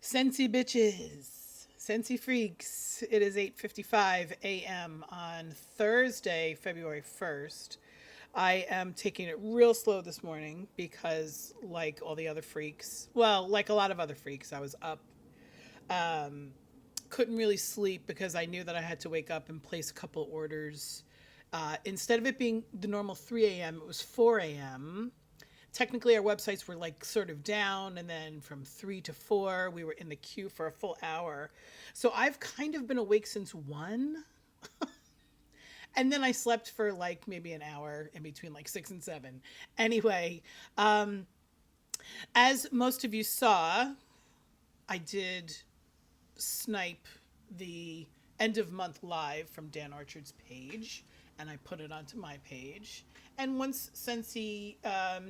Scentsy bitches, Scentsy freaks. It is 8:55 a.m. on Thursday, February 1st. I am taking it real slow this morning because like all the other freaks, well, like a lot of other freaks, I was up. Couldn't really sleep because I knew that I had to wake up and place a couple orders. Instead of it being the normal 3 a.m., it was 4 a.m. Technically, our websites were like sort of down, and then from 3 to 4 we were in the queue for a full hour. So I've kind of been awake since 1, and then I slept for like maybe an hour in between like 6 and 7. Anyway, as most of you saw, I did snipe the end of month live from Dan Archer's page, and I put it onto my page. And once Scentsy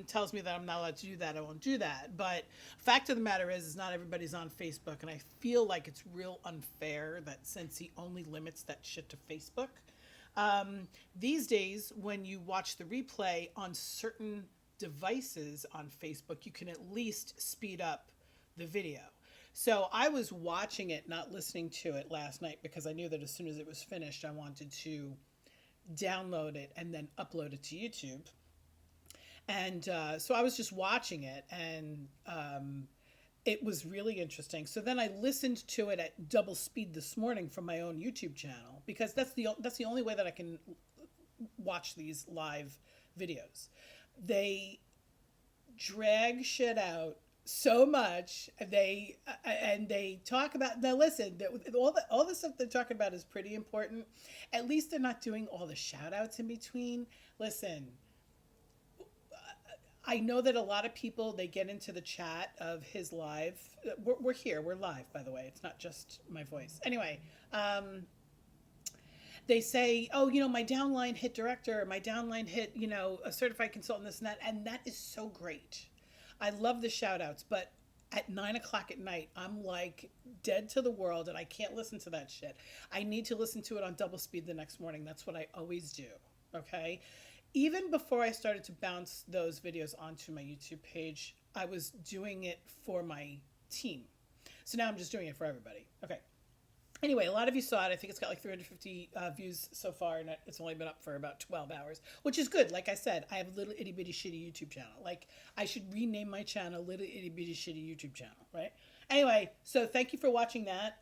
tells me that I'm not allowed to do that, I won't do that. But fact of the matter is not everybody's on Facebook, and I feel like it's real unfair that Scentsy only limits that shit to Facebook. These days, when you watch the replay on certain devices on Facebook, you can at least speed up the video. So I was watching it, not listening to it last night because I knew that as soon as it was finished, I wanted to download it and then upload it to YouTube. And so I was just watching it, and it was really interesting. So then I listened to it at double speed this morning from my own YouTube channel because that's the only way that I can watch these live videos. They drag shit out so much. They talk about, now listen, all the stuff they're talking about is pretty important. At least they're not doing all the shout outs in between. Listen, I know that a lot of people, they get into the chat of his live. We're here, we're live, by the way. It's not just my voice. Anyway, they say, oh, my downline hit director, my downline hit, a certified consultant, this and that. And that is so great. I love the shout outs, but at 9 o'clock at night, I'm like dead to the world and I can't listen to that shit. I need to listen to it on double speed the next morning. That's what I always do. Okay. Even before I started to bounce those videos onto my YouTube page, I was doing it for my team. So now I'm just doing it for everybody. Okay. Anyway, a lot of you saw it. I think it's got like 350 views so far, and it's only been up for about 12 hours, which is good. Like I said, I have a little itty bitty shitty YouTube channel. Like, I should rename my channel Little Itty Bitty Shitty YouTube channel, right? Anyway, so thank you for watching that.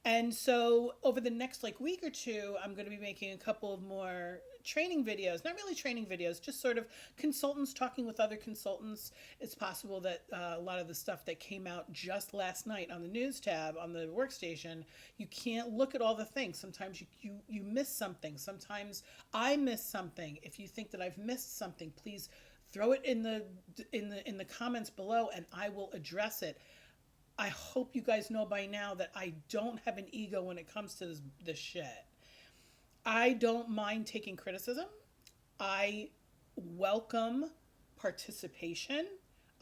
And so over the next like week or two, I'm going to be making a couple of more training videos. Not really training videos, just sort of consultants talking with other consultants. It's possible that a lot of the stuff that came out just last night on the news tab on the workstation, you can't look at all the things. Sometimes you miss something. Sometimes I miss something. If you think that I've missed something, please throw it in the comments below and I will address it. I hope you guys know by now that I don't have an ego when it comes to this shit. I don't mind taking criticism. I welcome participation.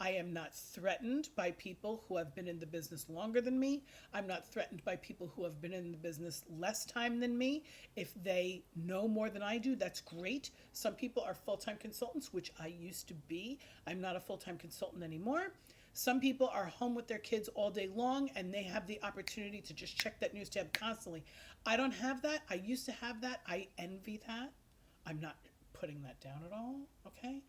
I am not threatened by people who have been in the business longer than me. I'm not threatened by people who have been in the business less time than me. If they know more than I do, that's great. Some people are full-time consultants, which I used to be. I'm not a full-time consultant anymore. Some people are home with their kids all day long and they have the opportunity to just check that news tab constantly. I don't have that. I used to have that. I envy that. I'm not putting that down at all. Okay.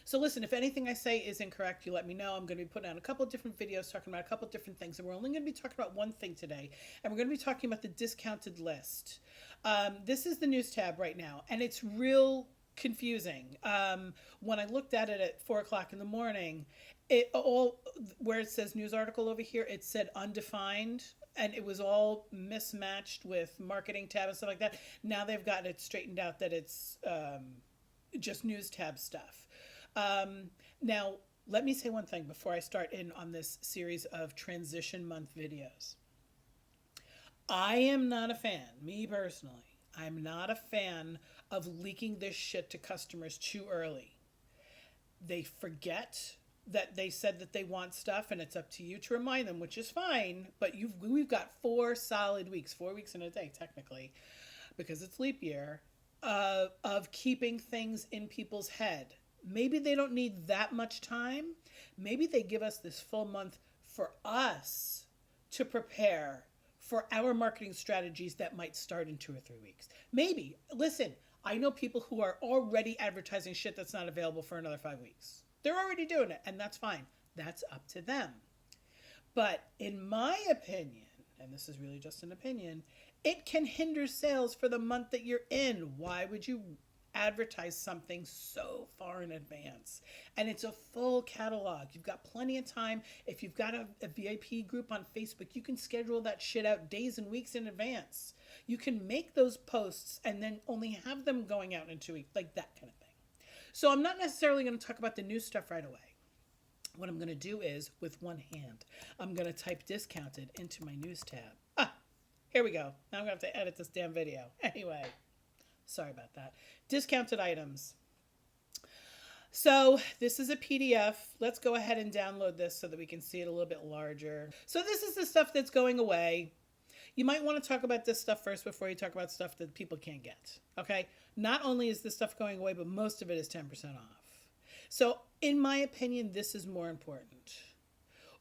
So listen, if anything I say is incorrect, you let me know. I'm going to be putting out a couple of different videos talking about a couple of different things. And we're only going to be talking about one thing today. And we're going to be talking about the discounted list. This is the news tab right now. And it's real confusing. When I looked at it at 4 o'clock in the morning, it all, where it says news article over here, it said undefined, and it was all mismatched with marketing tab and stuff like that. Now they've gotten it straightened out that it's just news tab stuff. Now, let me say one thing before I start in on this series of transition month videos. I am not a fan, me personally, I'm not a fan of leaking this shit to customers too early. They forget that they said that they want stuff, and it's up to you to remind them, which is fine. But we've got 4 solid weeks, 4 weeks in a day technically, because it's leap year, of keeping things in people's head. Maybe they don't need that much time. Maybe they give us this full month for us to prepare for our marketing strategies that might start in 2 or 3 weeks. Maybe. Listen, I know people who are already advertising shit that's not available for another 5 weeks. They're already doing it, and that's fine. That's up to them. But in my opinion, and this is really just an opinion, it can hinder sales for the month that you're in. Why would you advertise something so far in advance? And it's a full catalog. You've got plenty of time. If you've got a VIP group on Facebook, you can schedule that shit out days and weeks in advance. You can make those posts and then only have them going out in 2 weeks, like that kind of thing. So I'm not necessarily going to talk about the new stuff right away. What I'm going to do is, with one hand, I'm going to type discounted into my news tab. Here we go. Now I'm going to have to edit this damn video. Anyway, sorry about that. Discounted items. So this is a PDF. Let's go ahead and download this so that we can see it a little bit larger. So this is the stuff that's going away. You might want to talk about this stuff first before you talk about stuff that people can't get. Okay? Not only is this stuff going away, but most of it is 10% off. So in my opinion, this is more important.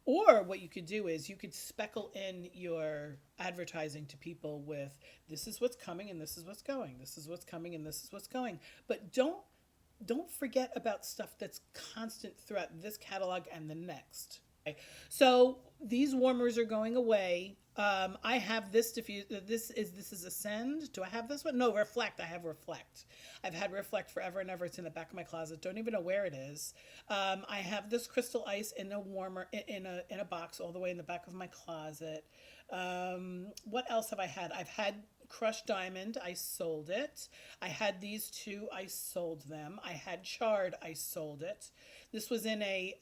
Or what you could do is you could speckle in your advertising to people with, this is what's coming and this is what's going. This is what's coming and this is what's going. But don't forget about stuff that's constant throughout this catalog and the next. Okay. So these warmers are going away. I have this diffuse. This is Ascend. Do I have this one? No, Reflect. I have Reflect. I've had Reflect forever and ever. It's in the back of my closet. Don't even know where it is. I have this Crystal Ice in a warmer in a box all the way in the back of my closet. What else have I had? I've had Crushed Diamond. I sold it. I had these two. I sold them. I had Charred. I sold it. This was in a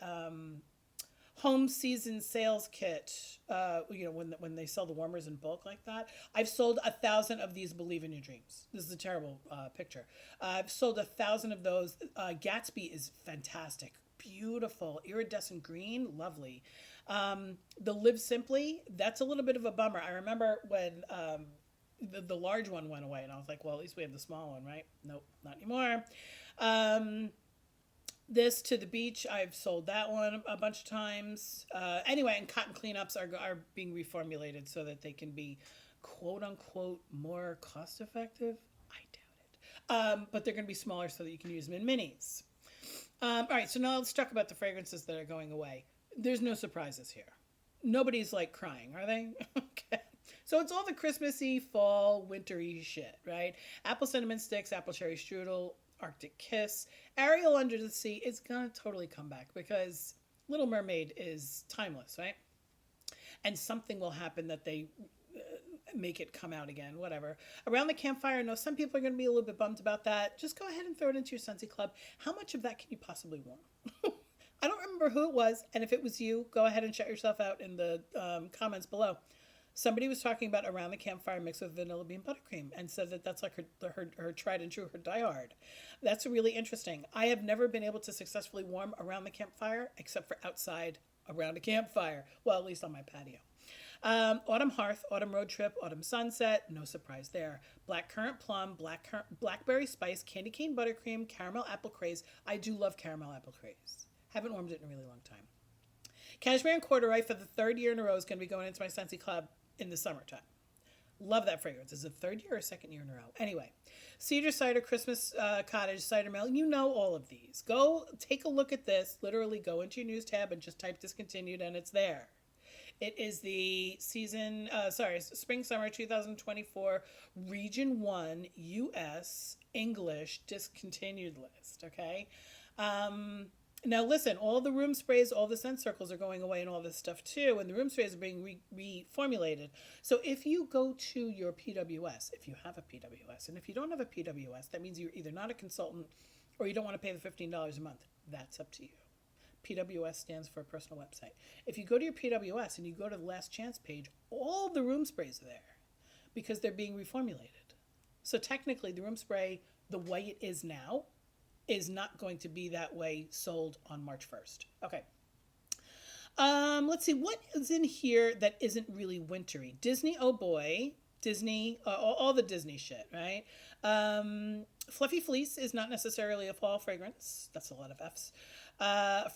home season sales kit, when they sell the warmers in bulk like that. I've sold 1,000 of these Believe in Your Dreams. This is a terrible picture. I've sold 1,000 of those. Gatsby is fantastic. Beautiful. Iridescent green. Lovely. The Live Simply, that's a little bit of a bummer. I remember when the large one went away and I was like, well, at least we have the small one, right? Nope, not anymore. This To the Beach, I've sold that one a bunch of times. Anyway, and cotton cleanups are being reformulated so that they can be quote unquote more cost effective. I doubt it. But they're going to be smaller so that you can use them in minis. All right, so now let's talk about the fragrances that are going away. There's no surprises here. Nobody's like crying, are they? Okay. So it's all the Christmassy, fall, wintry shit, right? Apple cinnamon sticks, apple cherry strudel, Arctic Kiss. Ariel Under the Sea is going to totally come back because Little Mermaid is timeless, right? And something will happen that they make it come out again, whatever. Around the Campfire, I know some people are going to be a little bit bummed about that. Just go ahead and throw it into your Scentsy Club. How much of that can you possibly warm? I don't remember who it was, and if it was you, go ahead and shout yourself out in the comments below. Somebody was talking about Around the Campfire mixed with vanilla bean buttercream and said that that's like her tried and true, her Die Hard. That's really interesting. I have never been able to successfully warm Around the Campfire except for outside around a campfire. Well, at least on my patio. Autumn Hearth, Autumn Road Trip, Autumn Sunset, no surprise there. Black Currant Plum, Blackberry Spice, Candy Cane Buttercream, Caramel Apple Craze. I do love Caramel Apple Craze. Haven't warmed it in a really long time. Cashmere and Corduroy for the 3rd year in a row is going to be going into my Scentsy Club in the summertime. Love that fragrance. Is it 3rd year or 2nd year in a row? Anyway, Cedar Cider, Christmas Cottage, Cider Mill. You know all of these. Go take a look at this. Literally go into your news tab and just type discontinued and it's there. It is the Spring Summer 2024 Region 1 US English discontinued list. Okay. Now listen, all the room sprays, all the scent circles are going away and all this stuff too, and the room sprays are being reformulated. So if you go to your PWS, if you have a PWS, and if you don't have a PWS, that means you're either not a consultant or you don't want to pay the $15 a month. That's up to you. PWS stands for personal website. If you go to your PWS and you go to the last chance page, all the room sprays are there because they're being reformulated. So technically the room spray, the way it is now, is not going to be that way sold on March 1st. Okay. Let's see, what is in here that isn't really wintry? Disney Oh Boy, Disney, all the Disney shit, right? Fluffy Fleece is not necessarily a fall fragrance. That's a lot of F's.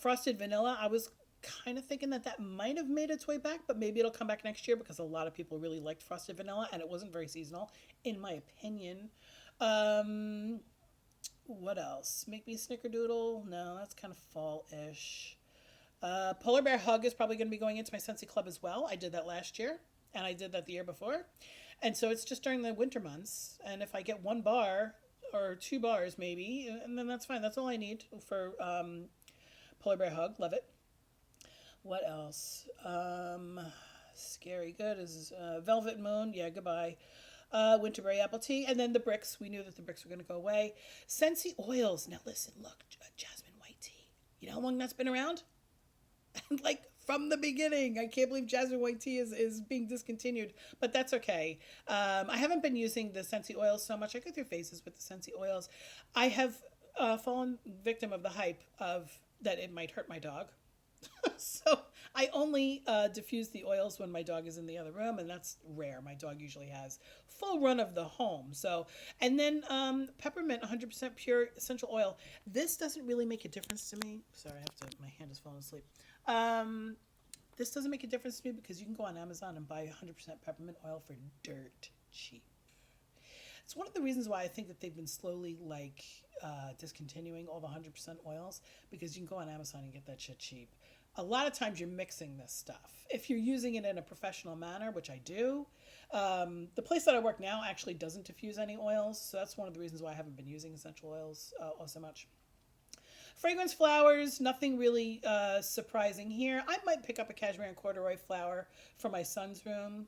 Frosted Vanilla, I was kind of thinking that might have made its way back, but maybe it'll come back next year because a lot of people really liked Frosted Vanilla and it wasn't very seasonal, in my opinion. What else? Make Me Snickerdoodle? No, that's kind of fall-ish. Polar Bear Hug is probably going to be going into my Scentsy Club as well. I did that last year, and I did that the year before. And so it's just during the winter months. And if I get 1 bar or 2 bars maybe, and then that's fine. That's all I need for Polar Bear Hug. Love it. What else? Scary Good is Velvet Moon. Yeah, goodbye. Winterberry Apple Tea. And then the bricks. We knew that the bricks were going to go away. Scentsy Oils. Now listen, look. Jasmine White Tea. You know how long that's been around? Like from the beginning. I can't believe Jasmine White Tea is being discontinued, but that's okay. I haven't been using the Scentsy oils so much. I go through phases with the Scentsy oils. I have fallen victim of the hype of that it might hurt my dog. So I only diffuse the oils when my dog is in the other room, and that's rare. My dog usually has full run of the home. So, and then peppermint, 100% pure essential oil. This doesn't really make a difference to me. Sorry, my hand is falling asleep. This doesn't make a difference to me because you can go on Amazon and buy 100% peppermint oil for dirt cheap. It's one of the reasons why I think that they've been slowly discontinuing all the 100% oils, because you can go on Amazon and get that shit cheap. A lot of times you're mixing this stuff. If you're using it in a professional manner, which I do, the place that I work now actually doesn't diffuse any oils, so that's one of the reasons why I haven't been using essential oils all so much. Fragrance flowers, nothing really surprising here. I might pick up a cashmere and corduroy flower for my son's room,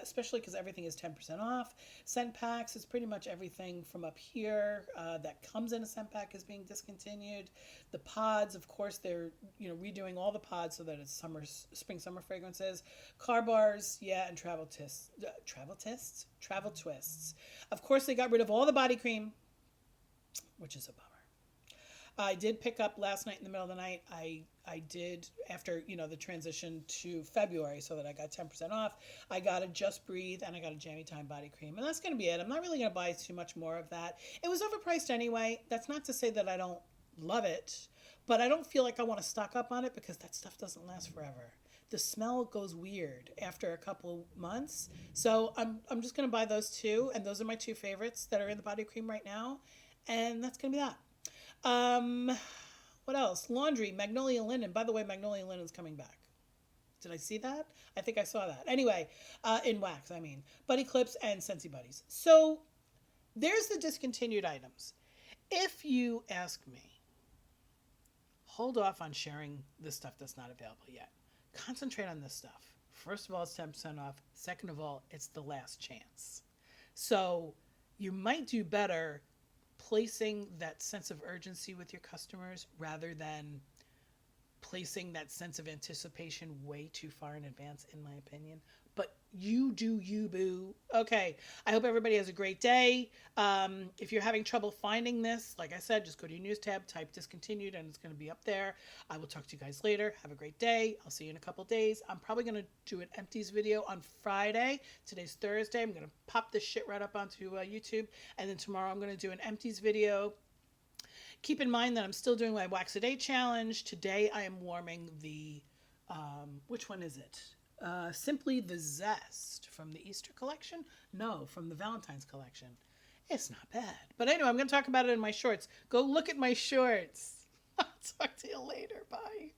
especially because everything is 10% off. Scent packs is pretty much everything from up here that comes in a scent pack is being discontinued. The pods, of course, they're redoing all the pods so that it's spring summer fragrances. Car bars, yeah, and travel twists. Of course, they got rid of all the body cream, which is a bummer. I did pick up last night in the middle of the night. I did, after, the transition to February, so that I got 10% off. I got a Just Breathe and I got a Jammy Time body cream. And that's going to be it. I'm not really going to buy too much more of that. It was overpriced anyway. That's not to say that I don't love it, but I don't feel like I want to stock up on it because that stuff doesn't last forever. The smell goes weird after a couple of months. So I'm just going to buy those 2. And those are my 2 favorites that are in the body cream right now. And that's going to be that. What else? Laundry, Magnolia Linen. By the way, Magnolia Linen's coming back. Did I see that? I think I saw that. Anyway, in wax, I mean. Buddy Clips and Scentsy Buddies. So there's the discontinued items. If you ask me, hold off on sharing this stuff that's not available yet. Concentrate on this stuff. First of all, it's 10% off. Second of all, it's the last chance. So you might do better placing that sense of urgency with your customers rather than placing that sense of anticipation way too far in advance, in my opinion. But you do you, boo. Okay, I hope everybody has a great day. If you're having trouble finding this, like I said, just go to your news tab, type discontinued, and it's going to be up there. I will talk to you guys later. Have a great day. I'll see you in a couple days. I'm probably going to do an empties video on Friday. Today's Thursday. I'm going to pop this shit right up onto YouTube. And then tomorrow I'm going to do an empties video. Keep in mind that I'm still doing my Wax a Day challenge. Today I am warming the, which one is it? Simply the Zest from the Easter collection? No, from the Valentine's collection. It's not bad. But anyway, I'm going to talk about it in my shorts. Go look at my shorts. I'll talk to you later. Bye.